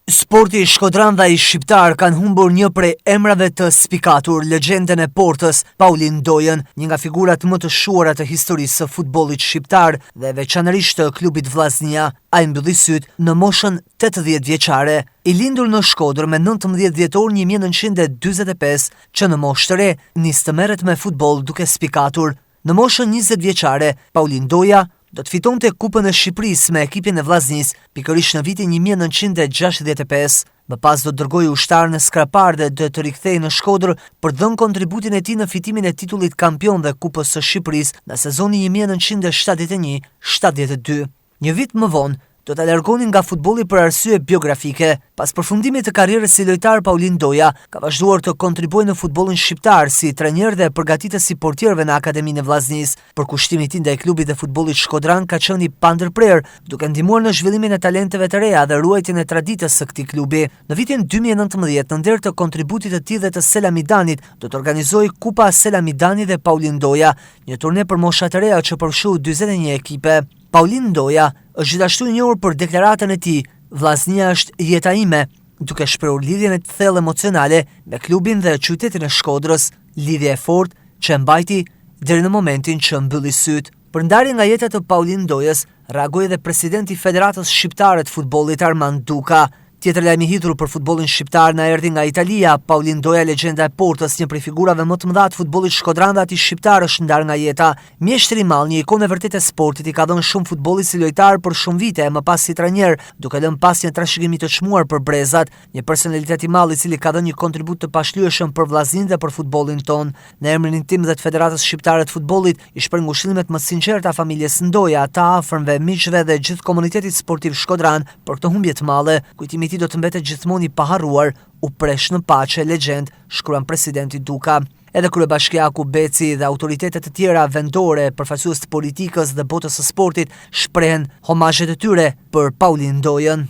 Sporti shkodran dhe i shqiptar kanë humbur një prej emrave të spikatur, legjenden e Portës, Paulin Dojën, një nga figurat më të shuara të historisë së futbollit shqiptar dhe veçanërisht të klubit Vllaznia. Ai mbylli syt në moshën 80 vjeçare. I lindur në Shkodër me 19 dhjetor 1945, që në moshë të re nis të merret me futboll duke spikatur. Në moshën 20 vjeçare, Paulin Doja do të fitonte Kupën e Shqipërisë me ekipin e Vllaznisë, pikërisht në vitin 1965. Më pas do të dërgojë ushtar në Skrapar dhe do të rikthehej në Shkodër për dhënë kontributin e tij në fitimin e titullit kampion dhe Kupës së Shqipërisë në sezonin 1971-72. Një vit më vonë, do të largonin nga futbolli për arsye biografike. Pas përfundimit të karrierës si lojtar, Paulin Doja ka vazhduar të kontribuojë në futbollin shqiptar si trajner dhe përgatitës i portierëve në Akademinë e Vllaznisë. Përkushtimi i tij ndaj klubit dhe futbollit shkodran ka qenë i pandërprer, duke ndihmuar në zhvillimin e talenteve të reja dhe ruajtjen e traditës së këtij klubi. Në vitin 2019, në nder të kontributit të tij dhe të Selamidanit, do të organizojë Kupa Selamidani dhe Paulin Doja, një turne për mosha të reja që përfshui 41 ekipe. Paulin Doja është gjithashtu i njohur për deklaratën e tij, Vllaznia është jeta ime, duke shprehur lidhjen e thellë emocionale me klubin dhe qytetin e Shkodrës, lidhje e fortë që mbajti deri në momentin që mbylli syt. Për ndarjen nga jeta të Paulin Dojës, reagoi edhe presidenti i Federatës Shqiptare të Futbollit Armand Duka. Tjetër lajm i hidhur për futbollin shqiptar na erdhi nga Italia. Paulin Doja, legjenda e Portës, një prej figurave më të mëdha të futbollit shkodran dhe atij shqiptar, është ndarë nga jeta. Mjeshtri i madh, një ikonë e vërtetë e sportit, i ka dhënë shumë futbollit si lojtar për shumë vite, më pas si trajner, duke lënë pas një trashëgimi të çmuar për brezat, një personalitet i madh i cili ka dhënë një kontribut të pashlyeshëm për Vllaznin dhe për futbollin ton. Në emrin tim dhe të Federatës Shqiptare të Futbollit, i shpreh ngushëllimet më të sinqerta familjes Ndoja, të afërmve, miqve dhe gjithë komunitetit sportiv shkodran për këtë humbje të madhe. Kujtimi do të mbetet gjithmonë i paharruar, u presh në paqe, legjend, shkruan presidenti Duka. Edhe kryebashkiaku Beci dhe autoritetet të tjera vendore, përfaqësues të politikës dhe botës së sportit, shprehen homazhet e tyre për Paulin Dojën.